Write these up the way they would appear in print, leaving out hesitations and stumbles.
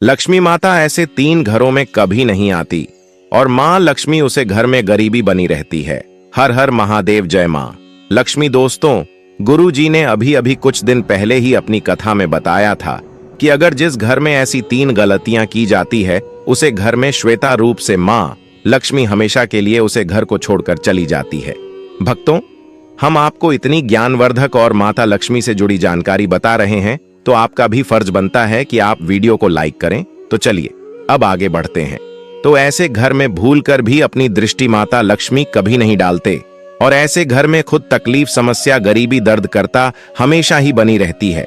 लक्ष्मी माता ऐसे 3 घरों में कभी नहीं आती और मां लक्ष्मी उसे घर में गरीबी बनी रहती है। हर हर महादेव, जय मां लक्ष्मी। दोस्तों, गुरु जी ने अभी अभी कुछ दिन पहले ही अपनी कथा में बताया था कि अगर जिस घर में ऐसी 3 गलतियां की जाती है, उसे घर में श्वेता रूप से मां लक्ष्मी हमेशा के लिए उसे घर को छोड़कर चली जाती है। भक्तों, हम आपको इतनी ज्ञानवर्धक और माता लक्ष्मी से जुड़ी जानकारी बता रहे हैं, तो आपका भी फर्ज बनता है कि आप वीडियो को लाइक करें। तो चलिए अब आगे बढ़ते हैं। तो ऐसे घर में भूलकर भी अपनी दृष्टि माता लक्ष्मी कभी नहीं डालते और ऐसे घर में खुद तकलीफ, समस्या, गरीबी, दर्द करता हमेशा ही बनी रहती है।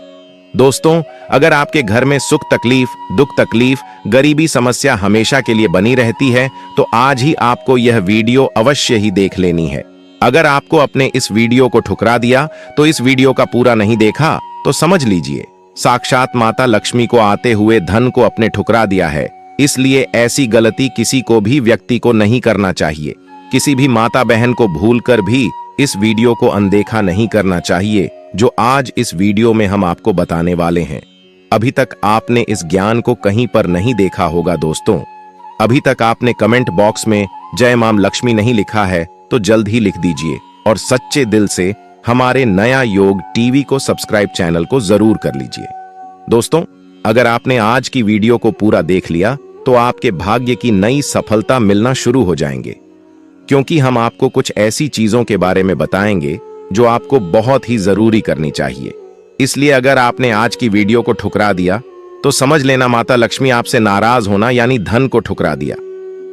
दोस्तों, अगर आपके घर में सुख तकलीफ, दुख तकलीफ, गरीबी, समस्या हमेशा के लिए बनी रहती है, तो आज ही आपको यह वीडियो अवश्य ही देख लेनी है। अगर आपको अपने इस वीडियो को ठुकरा दिया, तो इस वीडियो का पूरा नहीं देखा, तो समझ लीजिए साक्षात माता लक्ष्मी को आते हुए धन को अपने ठुकरा दिया है। इसलिए ऐसी गलती किसी को भी व्यक्ति को नहीं करना चाहिए। किसी भी माता बहन को भूलकर भी इस वीडियो को अनदेखा नहीं करना चाहिए, जो आज इस वीडियो में हम आपको बताने वाले हैं। अभी तक आपने इस ज्ञान को कहीं पर नहीं देखा होगा। दोस्तों, अभी तक आपने कमेंट बॉक्स में जय मां लक्ष्मी नहीं लिखा है, तो जल्द ही लिख दीजिए और सच्चे दिल से हमारे नया योग टीवी को सब्सक्राइब चैनल को जरूर कर लीजिए। दोस्तों, अगर आपने आज की वीडियो को पूरा देख लिया, तो आपके भाग्य की नई सफलता मिलना शुरू हो जाएंगे, क्योंकि हम आपको कुछ ऐसी चीजों के बारे में बताएंगे जो आपको बहुत ही जरूरी करनी चाहिए। इसलिए अगर आपने आज की वीडियो को ठुकरा दिया, तो समझ लेना माता लक्ष्मी आपसे नाराज होना यानी धन को ठुकरा दिया,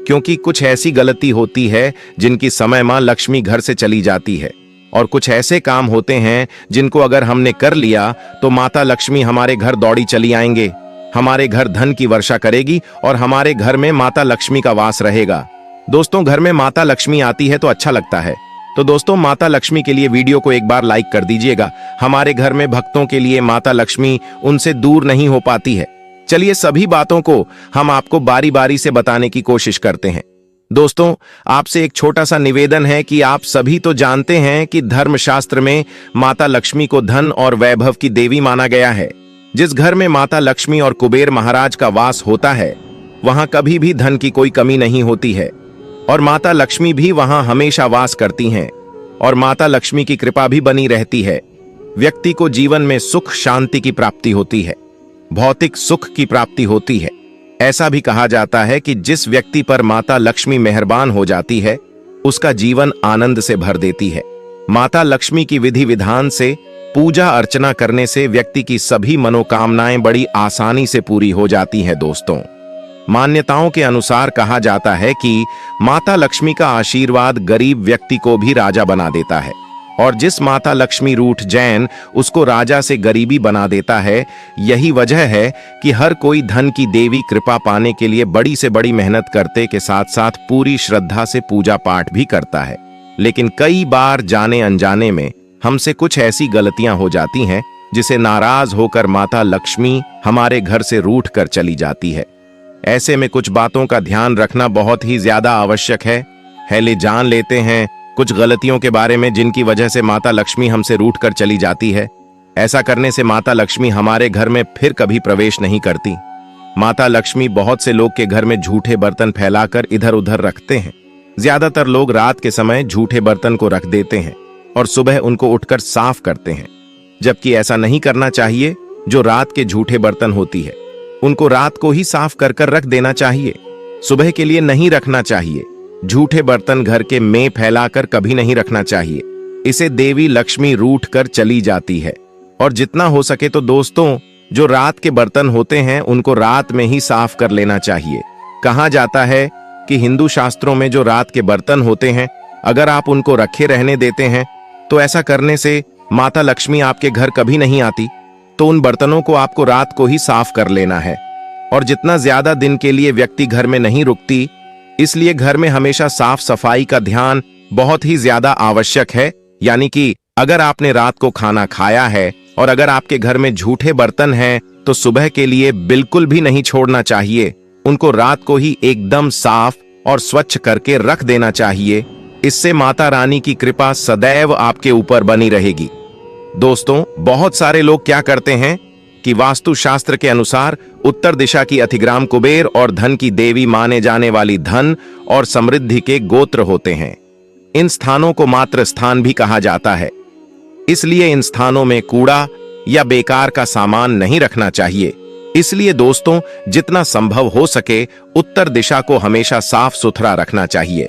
क्योंकि कुछ ऐसी गलती होती है जिनकी समय मां लक्ष्मी घर से चली जाती है, और कुछ ऐसे काम होते हैं जिनको अगर हमने कर लिया तो माता लक्ष्मी हमारे घर दौड़ी चली आएंगे, हमारे घर धन की वर्षा करेगी और हमारे घर में माता लक्ष्मी का वास रहेगा। दोस्तों, घर में माता लक्ष्मी आती है तो अच्छा लगता है। तो दोस्तों, माता लक्ष्मी के लिए वीडियो को एक बार लाइक कर दीजिएगा। हमारे घर में भक्तों के लिए माता लक्ष्मी उनसे दूर नहीं हो पाती है। चलिए सभी बातों को हम आपको बारी बारी से बताने की कोशिश करते हैं। दोस्तों, आपसे एक छोटा सा निवेदन है कि आप सभी तो जानते हैं कि धर्मशास्त्र में माता लक्ष्मी को धन और वैभव की देवी माना गया है। जिस घर में माता लक्ष्मी और कुबेर महाराज का वास होता है, वहां कभी भी धन की कोई कमी नहीं होती है और माता लक्ष्मी भी वहां हमेशा वास करती हैं और माता लक्ष्मी की कृपा भी बनी रहती है। व्यक्ति को जीवन में सुख शांति की प्राप्ति होती है, भौतिक सुख की प्राप्ति होती है। ऐसा भी कहा जाता है कि जिस व्यक्ति पर माता लक्ष्मी मेहरबान हो जाती है, उसका जीवन आनंद से भर देती है। माता लक्ष्मी की विधि विधान से पूजा अर्चना करने से व्यक्ति की सभी मनोकामनाएं बड़ी आसानी से पूरी हो जाती हैं। दोस्तों, मान्यताओं के अनुसार कहा जाता है कि माता लक्ष्मी का आशीर्वाद गरीब व्यक्ति को भी राजा बना देता है, और जिस माता लक्ष्मी रूठ जैन उसको राजा से गरीबी बना देता है। यही वजह है कि हर कोई धन की देवी कृपा पाने के लिए बड़ी से बड़ी मेहनत करते के साथ साथ पूरी श्रद्धा से पूजा पाठ भी करता है। लेकिन कई बार जाने अनजाने में हमसे कुछ ऐसी गलतियां हो जाती हैं, जिसे नाराज होकर माता लक्ष्मी हमारे घर से रूठ कर चली जाती है। ऐसे में कुछ बातों का ध्यान रखना बहुत ही ज्यादा आवश्यक है। ले जान लेते हैं कुछ गलतियों के बारे में जिनकी वजह से माता लक्ष्मी हमसे रूठ कर चली जाती है। ऐसा करने से माता लक्ष्मी हमारे घर में फिर कभी प्रवेश नहीं करती। माता लक्ष्मी बहुत से लोग के घर में झूठे बर्तन फैलाकर इधर उधर रखते हैं। ज्यादातर लोग रात के समय झूठे बर्तन को रख देते हैं और सुबह उनको उठकर साफ करते हैं, जबकि ऐसा नहीं करना चाहिए। जो रात के झूठे बर्तन होती है, उनको रात को ही साफ कर कर रख देना चाहिए, सुबह के लिए नहीं रखना चाहिए। झूठे बर्तन घर के में फैलाकर कभी नहीं रखना चाहिए, इसे देवी लक्ष्मी रूठ कर चली जाती है। और जितना हो सके तो दोस्तों, जो रात के बर्तन होते हैं उनको रात में ही साफ कर लेना चाहिए। कहा जाता है कि हिंदू शास्त्रों में जो रात के बर्तन होते हैं, अगर आप उनको रखे रहने देते हैं, तो ऐसा करने से माता लक्ष्मी आपके घर कभी नहीं आती। तो उन बर्तनों को आपको रात को ही साफ कर लेना है। और जितना ज्यादा दिन के लिए व्यक्ति घर में नहीं रुकती, इसलिए घर में हमेशा साफ सफाई का ध्यान बहुत ही ज्यादा आवश्यक है। यानी कि अगर आपने रात को खाना खाया है और अगर आपके घर में झूठे बर्तन हैं, तो सुबह के लिए बिल्कुल भी नहीं छोड़ना चाहिए। उनको रात को ही एकदम साफ और स्वच्छ करके रख देना चाहिए। इससे माता रानी की कृपा सदैव आपके ऊपर बनी रहेगी। दोस्तों, बहुत सारे लोग क्या करते हैं कि वास्तुशास्त्र के अनुसार उत्तर दिशा की अतिग्राम कुबेर और धन की देवी माने जाने वाली धन और समृद्धि के गोत्र होते हैं। इन स्थानों को मात्र स्थान भी कहा जाता है, इसलिए इन स्थानों में कूड़ा या बेकार का सामान नहीं रखना चाहिए। इसलिए दोस्तों, जितना संभव हो सके उत्तर दिशा को हमेशा साफ सुथरा रखना चाहिए।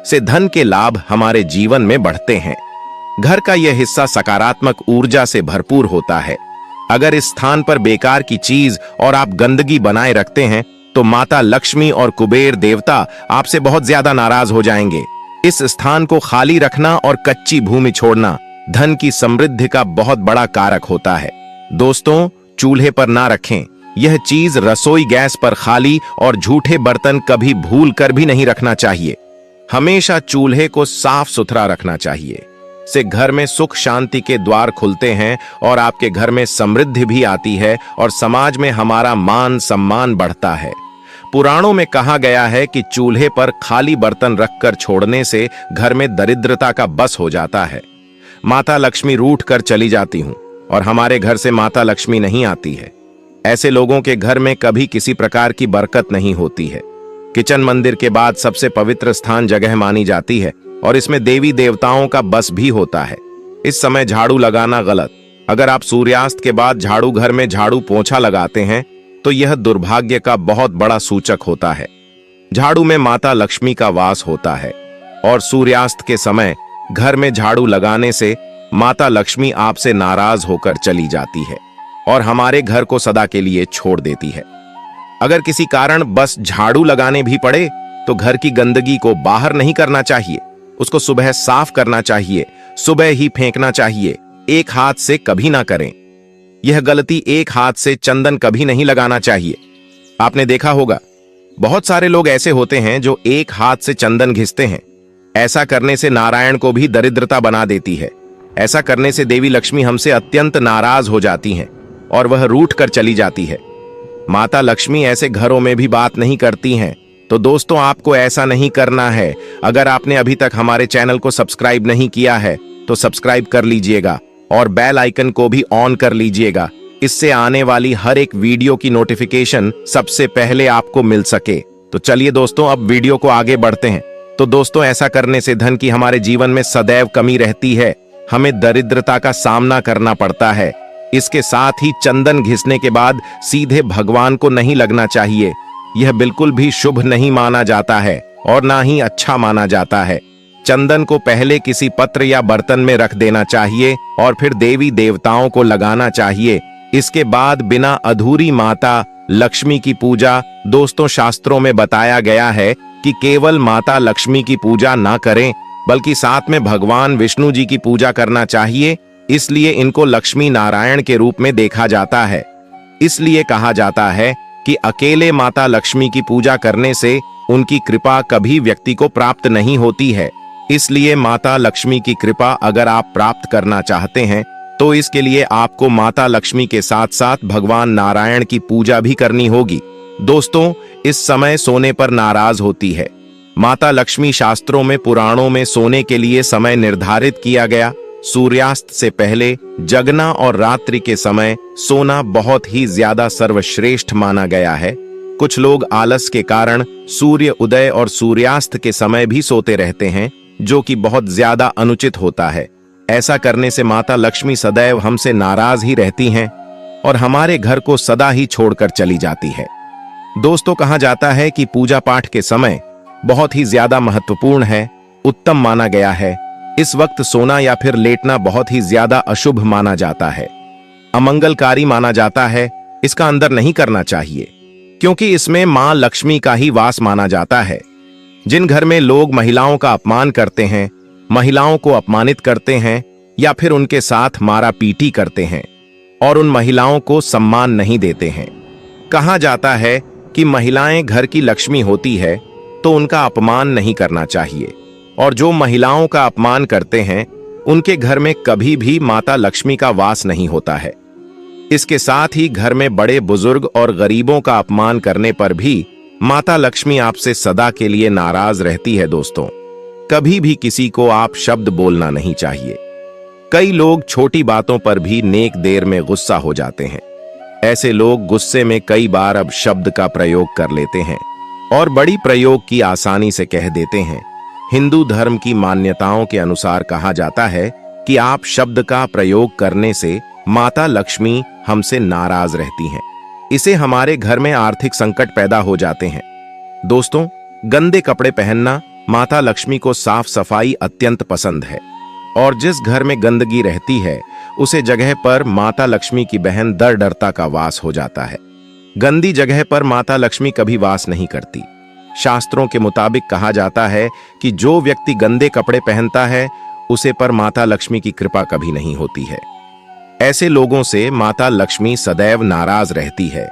से धन के लाभ हमारे जीवन में बढ़ते हैं। घर का यह हिस्सा सकारात्मक ऊर्जा से भरपूर होता है। अगर इस स्थान पर बेकार की चीज और आप गंदगी बनाए रखते हैं तो माता लक्ष्मी और कुबेर देवता आपसे बहुत ज्यादा नाराज हो जाएंगे। इस स्थान को खाली रखना और कच्ची भूमि छोड़ना धन की समृद्धि का बहुत बड़ा कारक होता है। दोस्तों, चूल्हे पर ना रखें। यह चीज रसोई गैस पर खाली और झूठे बर्तन कभी भूल कर भी नहीं रखना चाहिए। हमेशा चूल्हे को साफ सुथरा रखना चाहिए। से घर में सुख शांति के द्वार खुलते हैं और आपके घर में समृद्धि भी आती है और समाज में हमारा मान सम्मान बढ़ता है। पुराणों में कहा गया है कि चूल्हे पर खाली बर्तन रखकर छोड़ने से घर में दरिद्रता का बस हो जाता है। माता लक्ष्मी रूठ कर चली जाती हूं और हमारे घर से माता लक्ष्मी नहीं आती है। ऐसे लोगों के घर में कभी किसी प्रकार की बरकत नहीं होती है। किचन मंदिर के बाद सबसे पवित्र स्थान जगह मानी जाती है और इसमें देवी देवताओं का बस भी होता है। इस समय झाड़ू लगाना गलत। अगर आप सूर्यास्त के बाद झाड़ू घर में झाड़ू पोंछा लगाते हैं तो यह दुर्भाग्य का बहुत बड़ा सूचक होता है। झाड़ू में माता लक्ष्मी का वास होता है और सूर्यास्त के समय घर में झाड़ू लगाने से माता लक्ष्मी आपसे नाराज होकर चली जाती है और हमारे घर को सदा के लिए छोड़ देती है। अगर किसी कारण बस झाड़ू लगाने भी पड़े तो घर की गंदगी को बाहर नहीं करना चाहिए, उसको सुबह साफ करना चाहिए, सुबह ही फेंकना चाहिए। एक हाथ से कभी ना करें। यह गलती, एक हाथ से चंदन कभी नहीं लगाना चाहिए। आपने देखा होगा बहुत सारे लोग ऐसे होते हैं जो एक हाथ से चंदन घिसते हैं। ऐसा करने से नारायण को भी दरिद्रता बना देती है। ऐसा करने से देवी लक्ष्मी हमसे अत्यंत नाराज हो जाती हैं और वह रूठ कर चली जाती है। माता लक्ष्मी ऐसे घरों में भी बात नहीं करती हैं। तो दोस्तों, आपको ऐसा नहीं करना है। अगर आपने अभी तक हमारे चैनल को सब्सक्राइब नहीं किया है तो सब्सक्राइब कर लीजिएगा और बेल आइकन को भी ऑन कर लीजिएगा। इससे आने वाली हर एक वीडियो की नोटिफिकेशन सबसे पहले आपको मिल सके। तो चलिए दोस्तों, अब वीडियो को आगे बढ़ते हैं। तो दोस्तों, ऐसा करने से धन की हमारे जीवन में सदैव कमी रहती है। हमें दरिद्रता का सामना करना पड़ता है। इसके साथ ही चंदन घिसने के बाद सीधे भगवान को नहीं लगना चाहिए। यह बिल्कुल भी शुभ नहीं माना जाता है और ना ही अच्छा माना जाता है। चंदन को पहले किसी पत्र या बर्तन में रख देना चाहिए और फिर देवी देवताओं को लगाना चाहिए। इसके बाद बिना अधूरी माता लक्ष्मी की पूजा, दोस्तों शास्त्रों में बताया गया है कि केवल माता लक्ष्मी की पूजा ना करें बल्कि साथ में भगवान विष्णु जी की पूजा करना चाहिए। इसलिए इनको लक्ष्मी नारायण के रूप में देखा जाता है। इसलिए कहा जाता है कि अकेले माता लक्ष्मी की पूजा करने से उनकी कृपा कभी व्यक्ति को प्राप्त नहीं होती है। इसलिए माता लक्ष्मी की कृपा अगर आप प्राप्त करना चाहते हैं तो इसके लिए आपको माता लक्ष्मी के साथ साथ भगवान नारायण की पूजा भी करनी होगी। दोस्तों, इस समय सोने पर नाराज होती है। माता लक्ष्मी शास्त्रों में, पुराणों में सोने के लिए समय निर्धारित किया गया। सूर्यास्त से पहले जगना और रात्रि के समय सोना बहुत ही ज्यादा सर्वश्रेष्ठ माना गया है। कुछ लोग आलस के कारण सूर्य उदय और सूर्यास्त के समय भी सोते रहते हैं, जो कि बहुत ज्यादा अनुचित होता है। ऐसा करने से माता लक्ष्मी सदैव हमसे नाराज ही रहती हैं और हमारे घर को सदा ही छोड़कर चली जाती है। दोस्तों, कहा जाता है कि पूजा पाठ के समय बहुत ही ज्यादा महत्वपूर्ण है, उत्तम माना गया है। इस वक्त सोना या फिर लेटना बहुत ही ज्यादा अशुभ माना जाता है, अमंगलकारी माना जाता है। इसका अंदर नहीं करना चाहिए क्योंकि इसमें मां लक्ष्मी का ही वास माना जाता है। जिन घर में लोग महिलाओं का अपमान करते हैं, महिलाओं को अपमानित करते हैं या फिर उनके साथ मारा पीटी करते हैं और उन महिलाओं को सम्मान नहीं देते हैं, कहा जाता है कि महिलाएं घर की लक्ष्मी होती है तो उनका अपमान नहीं करना चाहिए और जो महिलाओं का अपमान करते हैं उनके घर में कभी भी माता लक्ष्मी का वास नहीं होता है। इसके साथ ही घर में बड़े बुजुर्ग और गरीबों का अपमान करने पर भी माता लक्ष्मी आपसे सदा के लिए नाराज रहती है। दोस्तों, कभी भी किसी को आप शब्द बोलना नहीं चाहिए। कई लोग छोटी बातों पर भी नेक देर में गुस्सा हो जाते हैं। ऐसे लोग गुस्से में कई बार अब शब्द का प्रयोग कर लेते हैं और बड़ी प्रयोग की आसानी से कह देते हैं। हिंदू धर्म की मान्यताओं के अनुसार कहा जाता है कि आप शब्द का प्रयोग करने से माता लक्ष्मी हमसे नाराज रहती हैं। इसे हमारे घर में आर्थिक संकट पैदा हो जाते हैं। दोस्तों, गंदे कपड़े पहनना माता लक्ष्मी को साफ सफाई अत्यंत पसंद है और जिस घर में गंदगी रहती है उसे जगह पर माता लक्ष्मी की बहन डर डरता का वास हो जाता है। गंदी जगह पर माता लक्ष्मी कभी वास नहीं करती। शास्त्रों के मुताबिक कहा जाता है कि जो व्यक्ति गंदे कपड़े पहनता है उसे पर माता लक्ष्मी की कृपा कभी नहीं होती है। ऐसे लोगों से माता लक्ष्मी सदैव नाराज रहती है,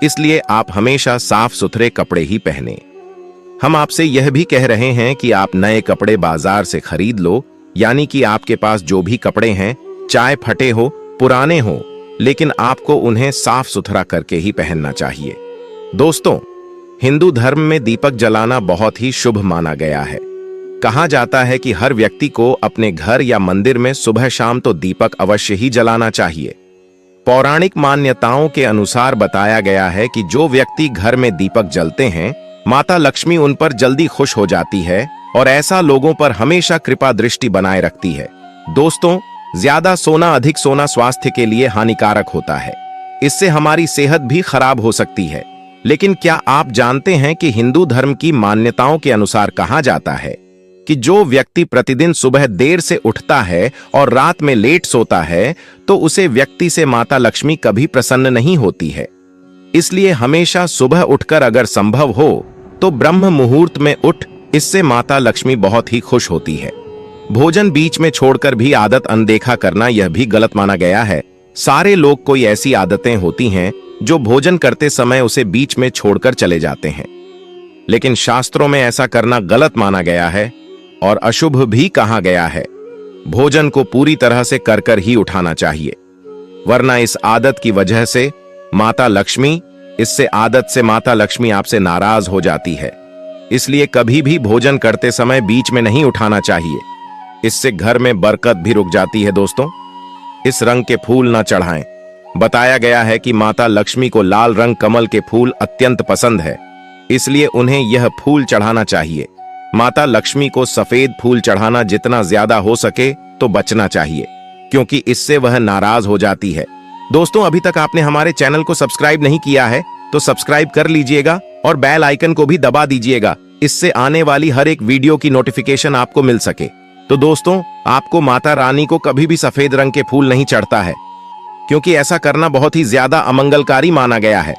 इसलिए आप हमेशा साफ सुथरे कपड़े ही पहने। हम आपसे यह भी कह रहे हैं कि आप नए कपड़े बाजार से खरीद लो, यानी कि आपके पास जो भी कपड़े हैं, चाहे फटे हो, पुराने हो, लेकिन आपको उन्हें साफ सुथरा करके ही पहनना चाहिए। दोस्तों, हिंदू धर्म में दीपक जलाना बहुत ही शुभ माना गया है। कहा जाता है कि हर व्यक्ति को अपने घर या मंदिर में सुबह शाम तो दीपक अवश्य ही जलाना चाहिए। पौराणिक मान्यताओं के अनुसार बताया गया है कि जो व्यक्ति घर में दीपक जलते हैं, माता लक्ष्मी उन पर जल्दी खुश हो जाती है और ऐसा लोगों पर हमेशा कृपा दृष्टि बनाए रखती है। दोस्तों, ज्यादा सोना, अधिक सोना स्वास्थ्य के लिए हानिकारक होता है। इससे हमारी सेहत भी खराब हो सकती है। लेकिन क्या आप जानते हैं कि हिंदू धर्म की मान्यताओं के अनुसार कहा जाता है कि जो व्यक्ति प्रतिदिन सुबह देर से उठता है और रात में लेट सोता है तो उसे व्यक्ति से माता लक्ष्मी कभी प्रसन्न नहीं होती है। इसलिए हमेशा सुबह उठकर अगर संभव हो तो ब्रह्म मुहूर्त में उठ, इससे माता लक्ष्मी बहुत ही खुश होती है। भोजन बीच में छोड़कर भी आदत अनदेखा करना यह भी गलत माना गया है। सारे लोग कोई ऐसी आदतें होती हैं जो भोजन करते समय उसे बीच में छोड़कर चले जाते हैं, लेकिन शास्त्रों में ऐसा करना गलत माना गया है और अशुभ भी कहा गया है। भोजन को पूरी तरह से कर ही उठाना चाहिए, वरना इस आदत की वजह से माता लक्ष्मी आपसे नाराज हो जाती है। इसलिए कभी भी भोजन करते समय बीच में नहीं उठाना चाहिए, इससे घर में बरकत भी रुक जाती है। दोस्तों, इस रंग के फूल न चढ़ाएं। बताया गया है कि माता लक्ष्मी को लाल रंग कमल के फूल अत्यंत पसंद है, इसलिए उन्हें यह फूल चढ़ाना चाहिए। माता लक्ष्मी को सफेद फूल चढ़ाना जितना ज्यादा हो सके तो बचना चाहिए, क्योंकि इससे वह नाराज हो जाती है। दोस्तों, अभी तक आपने हमारे चैनल को सब्सक्राइब नहीं किया है तो सब्सक्राइब कर लीजिएगा और बेल आइकन को भी दबा दीजिएगा, इससे आने वाली हर एक वीडियो की नोटिफिकेशन आपको मिल सके। तो दोस्तों, आपको माता रानी को कभी भी सफेद रंग के फूल नहीं चढ़ता है, क्योंकि ऐसा करना बहुत ही ज्यादा अमंगलकारी माना गया है।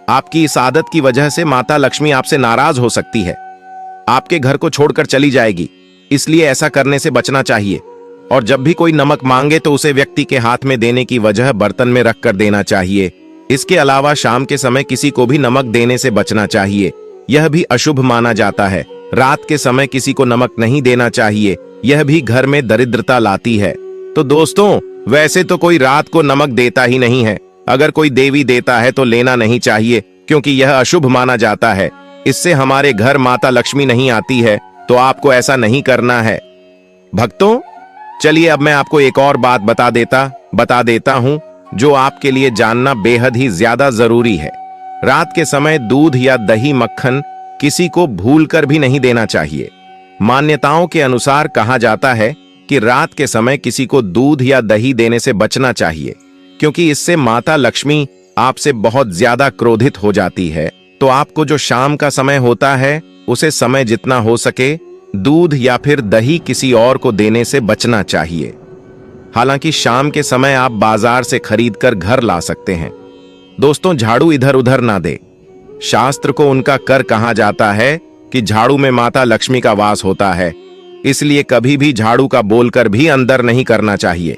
आपकी इस आदत की वजह से माता लक्ष्मी आपसे नाराज हो सकती है, आपके घर को छोड़कर चली जाएगी। इसलिए ऐसा करने से बचना चाहिए। और जब भी कोई नमक मांगे तो उसे व्यक्ति के हाथ में देने की वजह बर्तन में रखकर देना चाहिए। इसके अलावा शाम के समय किसी को भी नमक देने से बचना चाहिए, यह भी अशुभ माना जाता है। रात के समय किसी को नमक नहीं देना चाहिए, यह भी घर में दरिद्रता लाती है। तो दोस्तों, वैसे तो कोई रात को नमक देता ही नहीं है, अगर कोई देवी देता है तो लेना नहीं चाहिए, क्योंकि यह अशुभ माना जाता है। इससे हमारे घर माता लक्ष्मी नहीं आती है, तो आपको ऐसा नहीं करना है। भक्तों, चलिए अब मैं आपको एक और बात बता देता हूं जो आपके लिए जानना बेहद ही ज्यादा जरूरी है। रात के समय दूध या दही, मक्खन किसी को भूलकर भी नहीं देना चाहिए। मान्यताओं के अनुसार कहा जाता है कि रात के समय किसी को दूध या दही देने से बचना चाहिए, क्योंकि इससे माता लक्ष्मी आपसे बहुत ज्यादा क्रोधित हो जाती है। तो आपको जो शाम का समय होता है उसे समय जितना हो सके दूध या फिर दही किसी और को देने से बचना चाहिए। हालांकि शाम के समय आप बाजार से खरीदकर घर ला सकते हैं। दोस्तों, झाड़ू इधर उधर ना दे। शास्त्र को उनका कर कहा जाता है कि झाड़ू में माता लक्ष्मी का वास होता है, इसलिए कभी भी झाड़ू का बोलकर भी अंदर नहीं करना चाहिए।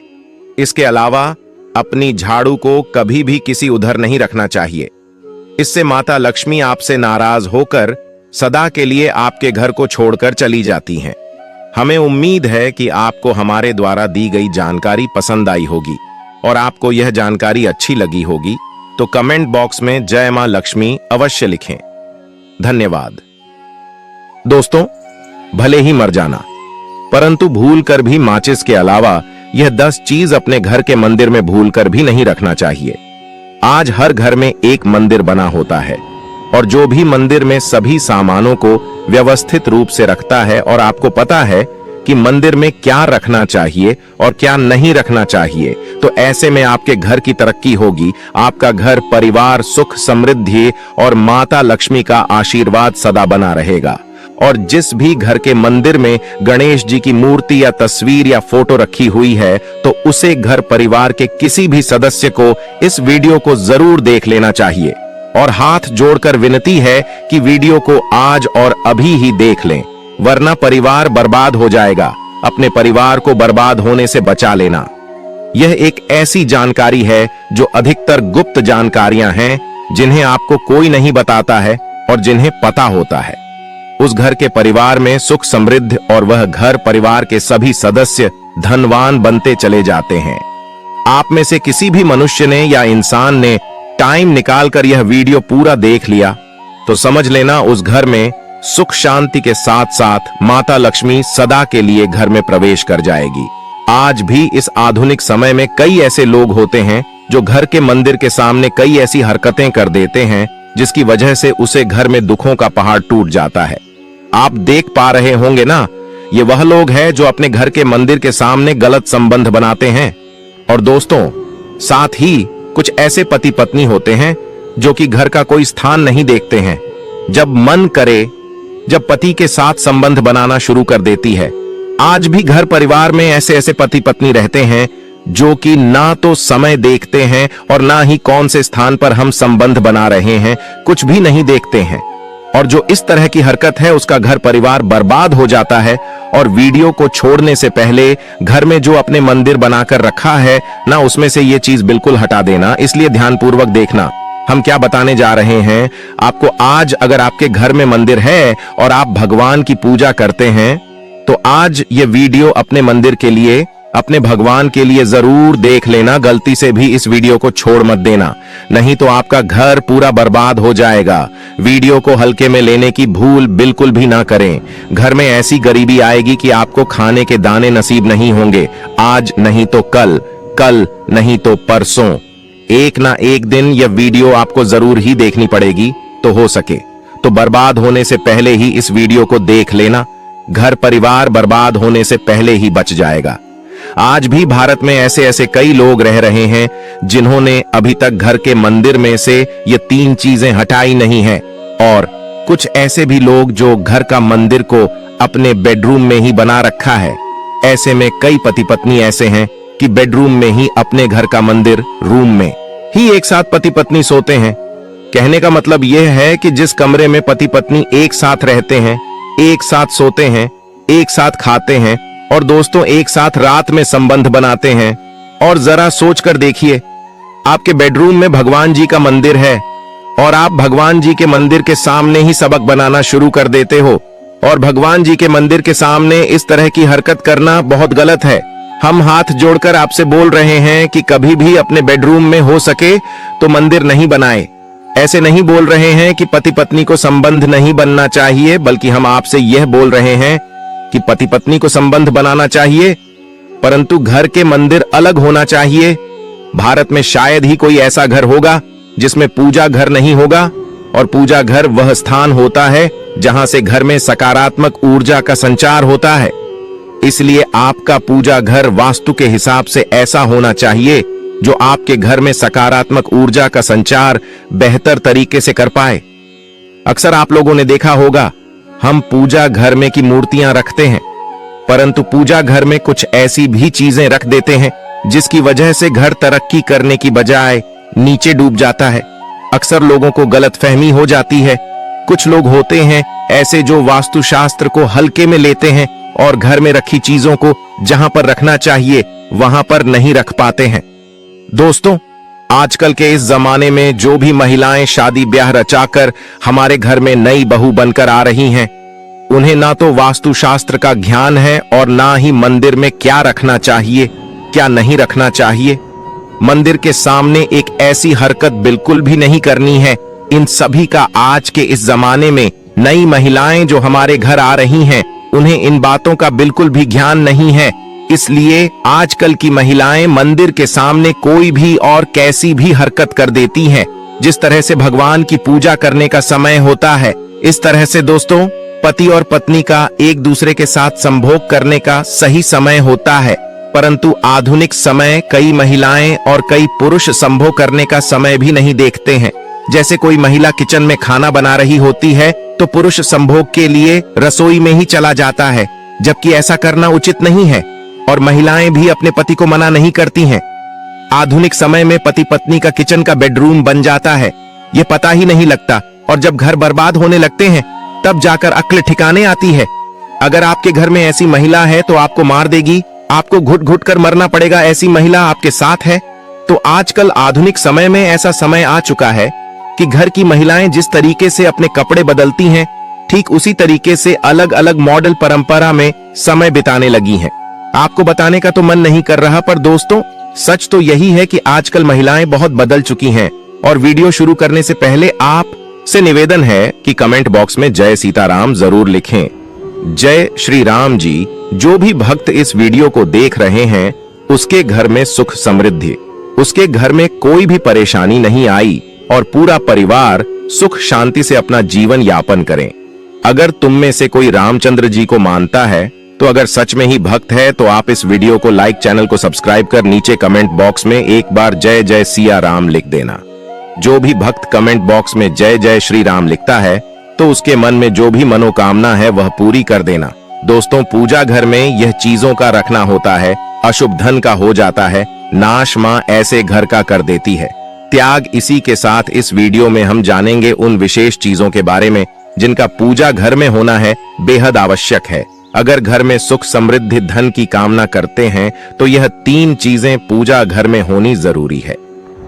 इसके अलावा अपनी झाड़ू को कभी भी किसी उधर नहीं रखना चाहिए, इससे माता लक्ष्मी आपसे नाराज होकर सदा के लिए आपके घर को छोड़कर चली जाती हैं। हमें उम्मीद है कि आपको हमारे द्वारा दी गई जानकारी पसंद आई होगी और आपको यह जानकारी अच्छी लगी होगी, तो कमेंट बॉक्स में जय मां लक्ष्मी अवश्य लिखें। धन्यवाद। दोस्तों, भले ही मर जाना, परंतु भूल कर भी माचिस के अलावा यह 10 चीज अपने घर के मंदिर में भूल कर भी नहीं रखना चाहिए। आज हर घर में एक मंदिर बना होता है और जो भी मंदिर में सभी सामानों को व्यवस्थित रूप से रखता है और आपको पता है कि मंदिर में क्या रखना चाहिए और क्या नहीं रखना चाहिए, तो ऐसे में आपके घर की तरक्की होगी। आपका घर परिवार सुख समृद्धि और माता लक्ष्मी का आशीर्वाद सदा बना रहेगा। और जिस भी घर के मंदिर में गणेश जी की मूर्ति या तस्वीर या फोटो रखी हुई है, तो उसे घर परिवार के किसी भी सदस्य को इस वीडियो को जरूर देख लेना चाहिए। और हाथ जोड़कर विनती है कि वीडियो को आज और अभी ही देख लें, वरना परिवार बर्बाद हो जाएगा। अपने परिवार को बर्बाद होने से बचा लेना। यह एक ऐसी जानकारी है जो अधिकतर गुप्त जानकारियां हैं, जिन्हें आपको कोई नहीं बताता है और जिन्हें पता होता है। उस घर के परिवार में सुख समृद्धि और वह घर परिवार के सभी सदस्य धनवान बनते चले जाते हैं। आप में से किसी भी मनुष्य ने या इंसान ने टाइम निकालकर यह वीडियो पूरा देख लिया तो समझ लेना उस घर में सुख शांति के साथ साथ माता लक्ष्मी सदा के लिए घर में प्रवेश कर जाएगी। आज भी इस आधुनिक समय में कई ऐसे लोग होते हैं जो घर के मंदिर के सामने कई ऐसी हरकतें कर देते हैं जिसकी वजह से उसे घर में दुखों का पहाड़ टूट जाता है। आप देख पा रहे होंगे ना, ये वह लोग हैं जो अपने घर के मंदिर के सामने गलत संबंध बनाते हैं। और दोस्तों, साथ ही कुछ ऐसे पति पत्नी होते हैं जो कि घर का कोई स्थान नहीं देखते हैं। जब मन करे, जब पति के साथ संबंध बनाना शुरू कर देती है। आज भी घर परिवार में ऐसे ऐसे पति पत्नी रहते हैं जो कि ना तो समय देखते हैं और ना ही कौन से स्थान पर हम संबंध बना रहे हैं, कुछ भी नहीं देखते हैं। और जो इस तरह की हरकत है उसका घर परिवार बर्बाद हो जाता है। और वीडियो को छोड़ने से पहले घर में जो अपने मंदिर बनाकर रखा है ना, उसमें से ये चीज बिल्कुल हटा देना। इसलिए ध्यानपूर्वक देखना हम क्या बताने जा रहे हैं आपको। आज अगर आपके घर में मंदिर है और आप भगवान की पूजा करते हैं, तो आज ये वीडियो अपने मंदिर के लिए, अपने भगवान के लिए जरूर देख लेना। गलती से भी इस वीडियो को छोड़ मत देना, नहीं तो आपका घर पूरा बर्बाद हो जाएगा। वीडियो को हल्के में लेने की भूल बिल्कुल भी ना करें। घर में ऐसी गरीबी आएगी कि आपको खाने के दाने नसीब नहीं होंगे। आज नहीं तो कल, कल नहीं तो परसों, एक ना एक दिन यह वीडियो आपको जरूर ही देखनी पड़ेगी। तो हो सके तो बर्बाद होने से पहले ही इस वीडियो को देख लेना। घर परिवार बर्बाद होने से पहले ही बच जाएगा। आज भी भारत में ऐसे ऐसे कई लोग रह रहे हैं जिन्होंने अभी तक घर के मंदिर में से ये 3 चीजें हटाई नहीं है। और कुछ ऐसे भी लोग जो घर का मंदिर को अपने बेडरूम में ही बना रखा है। ऐसे में कई पति पत्नी ऐसे हैं कि बेडरूम में ही अपने घर का मंदिर रूम में ही एक साथ पति पत्नी सोते हैं। कहने का मतलब यह है कि जिस कमरे में पति पत्नी एक साथ रहते हैं, एक साथ सोते हैं, एक साथ खाते हैं और दोस्तों एक साथ रात में संबंध बनाते हैं। और जरा सोच कर देखिए, आपके बेडरूम में भगवान जी का मंदिर है और आप भगवान जी के मंदिर के सामने ही सबक बनाना शुरू कर देते हो। और भगवान जी के मंदिर के सामने इस तरह की हरकत करना बहुत गलत है। हम हाथ जोड़कर आपसे बोल रहे हैं कि कभी भी अपने बेडरूम में हो सके तो मंदिर नहीं बनाए। ऐसे नहीं बोल रहे हैं कि पति पत्नी को संबंध नहीं बनना चाहिए, बल्कि हम आपसे यह बोल रहे हैं कि पति पत्नी को संबंध बनाना चाहिए, परंतु घर के मंदिर अलग होना चाहिए। भारत में शायद ही कोई ऐसा घर होगा जिसमें पूजा घर नहीं होगा। और पूजा घर वह स्थान होता है जहां से घर में सकारात्मक ऊर्जा का संचार होता है। इसलिए आपका पूजा घर वास्तु के हिसाब से ऐसा होना चाहिए जो आपके घर में सकारात्मक ऊर्जा का संचार बेहतर तरीके से कर पाए। अक्सर आप लोगों ने देखा होगा, हम पूजा घर में की मूर्तियां रखते हैं, परंतु पूजा घर में कुछ ऐसी भी चीजें रख देते हैं जिसकी वजह से घर तरक्की करने की बजाय नीचे डूब जाता है। अक्सर लोगों को गलतफहमी हो जाती है। कुछ लोग होते हैं ऐसे जो वास्तुशास्त्र को हल्के में लेते हैं और घर में रखी चीजों को जहां पर रखना चाहिए वहां पर नहीं रख पाते हैं। दोस्तों, आजकल के इस जमाने में जो भी महिलाएं शादी ब्याह रचाकर हमारे घर में नई बहू बनकर आ रही हैं, उन्हें ना तो वास्तुशास्त्र का ज्ञान है और ना ही मंदिर में क्या रखना चाहिए, क्या नहीं रखना चाहिए। मंदिर के सामने एक ऐसी हरकत बिल्कुल भी नहीं करनी है। इन सभी का आज के इस जमाने में नई महिलाएं जो हमारे घर आ रही हैं, उन्हें इन बातों का बिल्कुल भी ज्ञान नहीं है। इसलिए आजकल की महिलाएं मंदिर के सामने कोई भी और कैसी भी हरकत कर देती हैं। जिस तरह से भगवान की पूजा करने का समय होता है, इस तरह से दोस्तों पति और पत्नी का एक दूसरे के साथ संभोग करने का सही समय होता है। परंतु आधुनिक समय कई महिलाएं और कई पुरुष संभोग करने का समय भी नहीं देखते हैं। जैसे कोई महिला किचन में खाना बना रही होती है तो पुरुष संभोग के लिए रसोई में ही चला जाता है, जबकि ऐसा करना उचित नहीं है और महिलाएं भी अपने पति को मना नहीं करती हैं। आधुनिक समय में पति पत्नी का किचन का बेडरूम बन जाता है, ये पता ही नहीं लगता, और जब घर बर्बाद होने लगते हैं तब जाकर अक्ल ठिकाने आती है। अगर आपके घर में ऐसी महिला है तो आपको मार देगी, आपको घुट घुट कर मरना पड़ेगा। ऐसी महिला आपके साथ है तो आजकल आधुनिक समय में ऐसा समय आ चुका है कि घर की महिलाएं जिस तरीके से अपने कपड़े बदलती हैं, ठीक उसी तरीके से अलग अलग मॉडल परंपरा में समय बिताने लगी हैं। आपको बताने का तो मन नहीं कर रहा, पर दोस्तों सच तो यही है कि आजकल महिलाएं बहुत बदल चुकी हैं। और वीडियो शुरू करने से पहले आप से निवेदन है कि कमेंट बॉक्स में जय सीताराम जरूर लिखें। जय श्री राम जी। जो भी भक्त इस वीडियो को देख रहे हैं उसके घर में सुख समृद्धि, उसके घर में कोई भी परेशानी नहीं आई और पूरा परिवार सुख शांति से अपना जीवन यापन करें। अगर तुम में से कोई रामचंद्र जी को मानता है तो अगर सच में ही भक्त है तो आप इस वीडियो को लाइक, चैनल को सब्सक्राइब कर नीचे कमेंट बॉक्स में एक बार जय जय सिया राम लिख देना। जो भी भक्त कमेंट बॉक्स में जय जय श्री राम लिखता है तो उसके मन में जो भी मनोकामना है वह पूरी कर देना। दोस्तों पूजा घर में यह चीजों का रखना होता है, अशुभ धन का हो जाता है, नाश मां ऐसे घर का कर देती है। त्याग। इसी के साथ इस वीडियो में हम जानेंगे उन विशेष चीजों के बारे में जिनका पूजा घर में होना है बेहद आवश्यक है। अगर घर में सुख समृद्धि धन की कामना करते हैं तो यह 3 चीजें पूजा घर में होनी जरूरी है।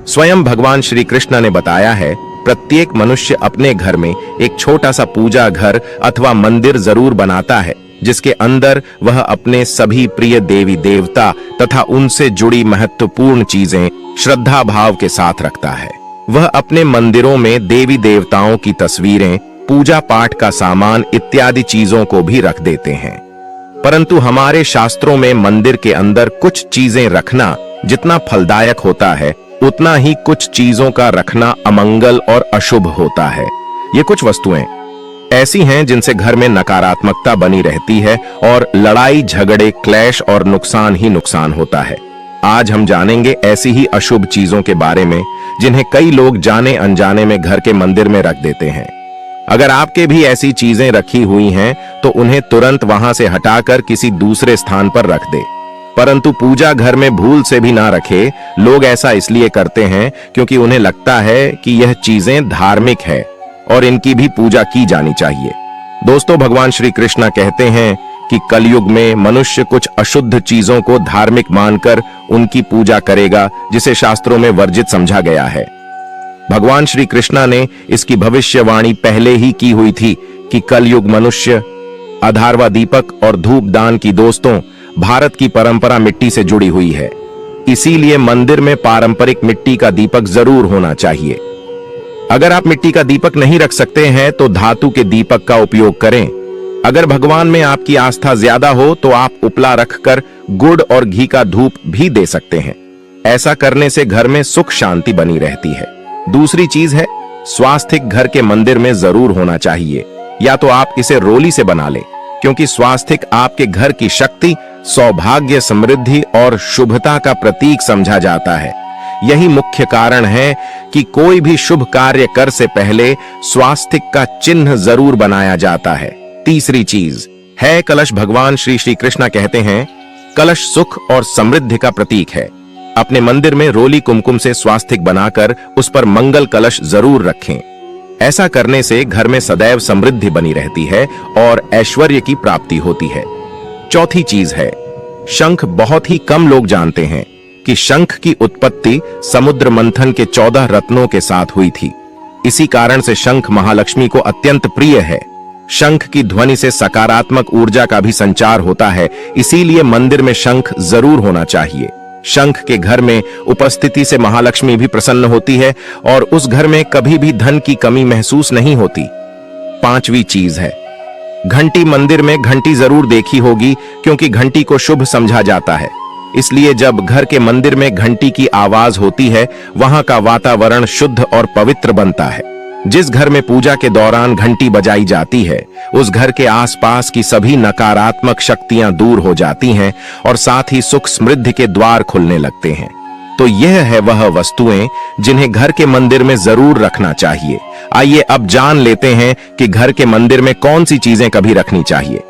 स्वयं भगवान श्री कृष्ण ने बताया है, प्रत्येक मनुष्य अपने घर में एक छोटा सा पूजा घर अथवा मंदिर जरूर बनाता है, जिसके अंदर वह अपने सभी प्रिय देवी देवता तथा उनसे जुड़ी महत्वपूर्ण चीजें श्रद्धा भाव के साथ रखता है। वह अपने मंदिरों में देवी देवताओं की तस्वीरें, पूजा पाठ का सामान इत्यादि चीजों को भी रख देते हैं। परंतु हमारे शास्त्रों में मंदिर के अंदर कुछ चीजें रखना जितना फलदायक होता है, उतना ही कुछ चीजों का रखना अमंगल और अशुभ होता है। ये कुछ वस्तुएं ऐसी हैं जिनसे घर में नकारात्मकता बनी रहती है और लड़ाई झगड़े, क्लेश और नुकसान ही नुकसान होता है। आज हम जानेंगे ऐसी ही अशुभ चीजों के बारे में जिन्हें कई लोग जाने अनजाने में घर के मंदिर में रख देते हैं। अगर आपके भी ऐसी चीजें रखी हुई हैं तो उन्हें तुरंत वहां से हटाकर किसी दूसरे स्थान पर रख दे। परंतु पूजा घर में भूल से भी ना रखे। लोग ऐसा इसलिए करते हैं क्योंकि उन्हें लगता है कि यह चीजें धार्मिक है और इनकी भी पूजा की जानी चाहिए। दोस्तों भगवान श्री कृष्ण कहते हैं कि कलयुग में मनुष्य कुछ अशुद्ध चीजों को धार्मिक मानकर उनकी पूजा करेगा, जिसे शास्त्रों में वर्जित समझा गया है। भगवान श्री कृष्ण ने इसकी भविष्यवाणी पहले ही की हुई थी कि कलयुग मनुष्य अधारवा दीपक और धूप दान की। दोस्तों भारत की परंपरा मिट्टी से जुड़ी हुई है, इसीलिए मंदिर में पारंपरिक मिट्टी का दीपक जरूर होना चाहिए। अगर आप मिट्टी का दीपक नहीं रख सकते हैं तो धातु के दीपक का उपयोग करें। अगर भगवान में आपकी आस्था ज्यादा हो तो आप उपला रखकर गुड़ और घी का धूप भी दे सकते हैं। ऐसा करने से घर में सुख शांति बनी रहती है। दूसरी चीज है, स्वास्तिक घर के मंदिर में जरूर होना चाहिए, या तो आप इसे रोली से बना लें, क्योंकि स्वास्तिक आपके घर की शक्ति, सौभाग्य, समृद्धि और शुभता का प्रतीक समझा जाता है। यही मुख्य कारण है कि कोई भी शुभ कार्य कर से पहले स्वास्तिक का चिन्ह जरूर बनाया जाता है। तीसरी चीज है कलश। भगवान श्री कृष्ण कहते हैं कलश सुख और समृद्धि का प्रतीक है। अपने मंदिर में रोली कुमकुम से स्वास्तिक बनाकर उस पर मंगल कलश जरूर रखें। ऐसा करने से घर में सदैव समृद्धि बनी रहती है और ऐश्वर्य की प्राप्ति होती है। चौथी चीज है शंख। बहुत ही कम लोग जानते हैं कि शंख की उत्पत्ति समुद्र मंथन के 14 रत्नों के साथ हुई थी। इसी कारण से शंख महालक्ष्मी को अत्यंत प्रिय है। शंख की ध्वनि से सकारात्मक ऊर्जा का भी संचार होता है, इसीलिए मंदिर में शंख जरूर होना चाहिए। शंख के घर में उपस्थिति से महालक्ष्मी भी प्रसन्न होती है और उस घर में कभी भी धन की कमी महसूस नहीं होती। पांचवी चीज है घंटी मंदिर में घंटी जरूर देखी होगी, क्योंकि घंटी को शुभ समझा जाता है। इसलिए जब घर के मंदिर में घंटी की आवाज होती है, वहां का वातावरण शुद्ध और पवित्र बनता है। जिस घर में पूजा के दौरान घंटी बजाई जाती है, उस घर के आसपास की सभी नकारात्मक शक्तियां दूर हो जाती हैं और साथ ही सुख समृद्धि के द्वार खुलने लगते हैं। तो यह है वह वस्तुएं जिन्हें घर के मंदिर में जरूर रखना चाहिए। आइए अब जान लेते हैं कि घर के मंदिर में कौन सी चीजें कभी रखनी चाहिए।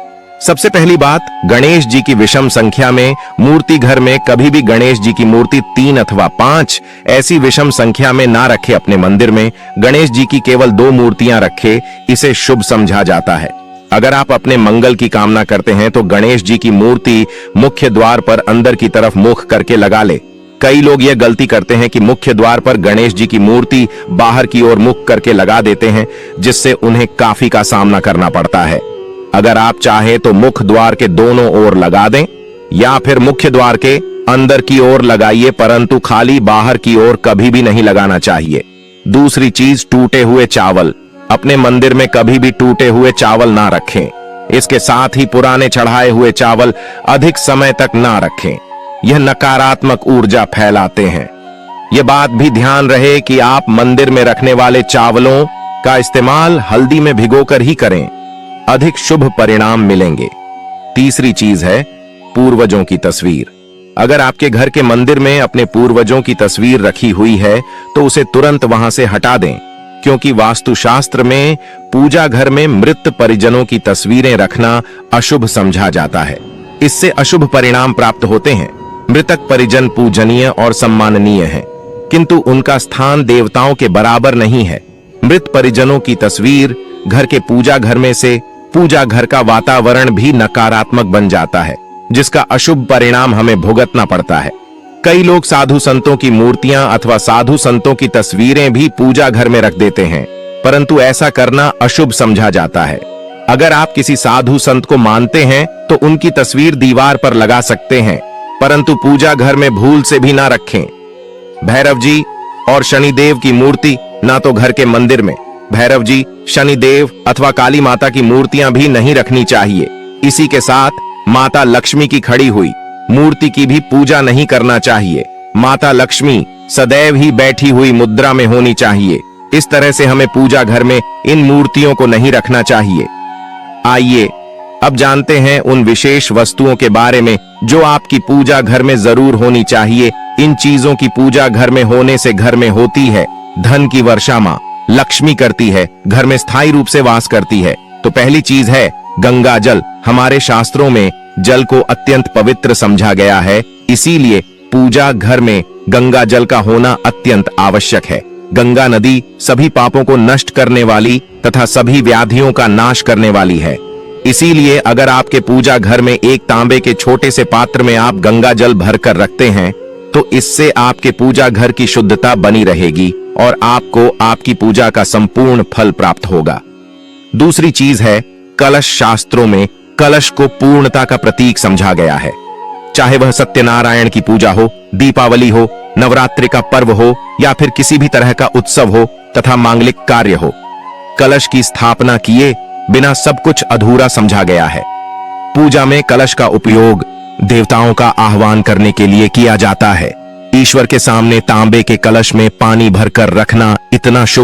सबसे पहली बात, गणेश जी की विषम संख्या में मूर्ति घर में कभी भी गणेश जी की मूर्ति 3 अथवा 5 ऐसी विषम संख्या में ना रखे। अपने मंदिर में गणेश जी की केवल 2 मूर्तियां रखे, इसे शुभ समझा जाता है। अगर आप अपने मंगल की कामना करते हैं तो गणेश जी की मूर्ति मुख्य द्वार पर अंदर की तरफ मुख करके लगा ले। कई लोग यह गलती करते हैं कि मुख्य द्वार पर गणेश जी की मूर्ति बाहर की ओर मुख करके लगा देते हैं, जिससे उन्हें काफी का सामना करना पड़ता है। अगर आप चाहे तो मुख्य द्वार के दोनों ओर लगा दें या फिर मुख्य द्वार के अंदर की ओर लगाइए, परंतु खाली बाहर की ओर कभी भी नहीं लगाना चाहिए। दूसरी चीज, टूटे हुए चावल। अपने मंदिर में कभी भी टूटे हुए चावल ना रखें। इसके साथ ही पुराने चढ़ाए हुए चावल अधिक समय तक ना रखें। यह नकारात्मक ऊर्जा फैलाते हैं। यह बात भी ध्यान रहे कि आप मंदिर में रखने वाले चावलों का इस्तेमाल हल्दी में भिगोकर ही करें, अधिक शुभ परिणाम मिलेंगे। तीसरी चीज है पूर्वजों की तस्वीर। अगर आपके घर के मंदिर में अपने पूर्वजों की तस्वीर रखी हुई है तो उसे तुरंत वहां से हटा दें, क्योंकि वास्तुशास्त्र में पूजा घर में मृत परिजनों की तस्वीरें रखना अशुभ समझा जाता है। इससे अशुभ परिणाम प्राप्त होते हैं। मृतक परिजन पूजनीय और सम्माननीय हैं, किंतु उनका स्थान देवताओं के बराबर नहीं है। मृत परिजनों की तस्वीर घर के पूजा घर में से पूजा घर का वातावरण भी नकारात्मक बन जाता है, जिसका अशुभ परिणाम हमें भुगतना पड़ता है। कई लोग साधु संतों की मूर्तियां अथवा साधु संतों की तस्वीरें भी पूजा घर में रख देते हैं, परंतु ऐसा करना अशुभ समझा जाता है। अगर आप किसी साधु संत को मानते हैं तो उनकी तस्वीर दीवार पर लगा सकते हैं, परंतु पूजा घर में भूल से भी ना रखें। भैरव जी और शनिदेव की मूर्ति ना तो घर के मंदिर में भैरव जी, शनिदेव अथवा काली माता की मूर्तियां भी नहीं रखनी चाहिए। इसी के साथ माता लक्ष्मी की खड़ी हुई मूर्ति की भी पूजा नहीं करना चाहिए। माता लक्ष्मी सदैव ही बैठी हुई मुद्रा में होनी चाहिए। इस तरह से हमें पूजा घर में इन मूर्तियों को नहीं रखना चाहिए। आइए अब जानते हैं उन विशेष वस्तुओं के बारे में जो आपकी पूजा घर में जरूर होनी चाहिए। इन चीजों की पूजा घर में होने से घर में होती है धन की वर्षा। मां लक्ष्मी करती है, घर में स्थायी रूप से वास करती है। तो पहली चीज है गंगा जल। हमारे शास्त्रों में जल को अत्यंत पवित्र समझा गया है, इसीलिए पूजा घर में गंगा जल का होना अत्यंत आवश्यक है। गंगा नदी सभी पापों को नष्ट करने वाली तथा सभी व्याधियों का नाश करने वाली है। इसीलिए अगर आपके पूजा घर में एक तांबे के छोटे से पात्र में आप गंगा जल भरकर रखते हैं तो इससे आपके पूजा घर की शुद्धता बनी रहेगी और आपको आपकी पूजा का संपूर्ण फल प्राप्त होगा। दूसरी चीज है कलश। शास्त्रों में कलश को पूर्णता का प्रतीक समझा गया है। चाहे वह सत्यनारायण की पूजा हो, दीपावली हो, नवरात्रि का पर्व हो या फिर किसी भी तरह का उत्सव हो तथा मांगलिक कार्य हो, कलश की स्थापना किए बिना सब कुछ अधूरा समझा गया है। पूजा में कलश का उपयोग देवताओं का आह्वान करने के लिए किया जाता है। ईश्वर के सामने तांबे के कलश में पानी भरकर रखना इतना शुभ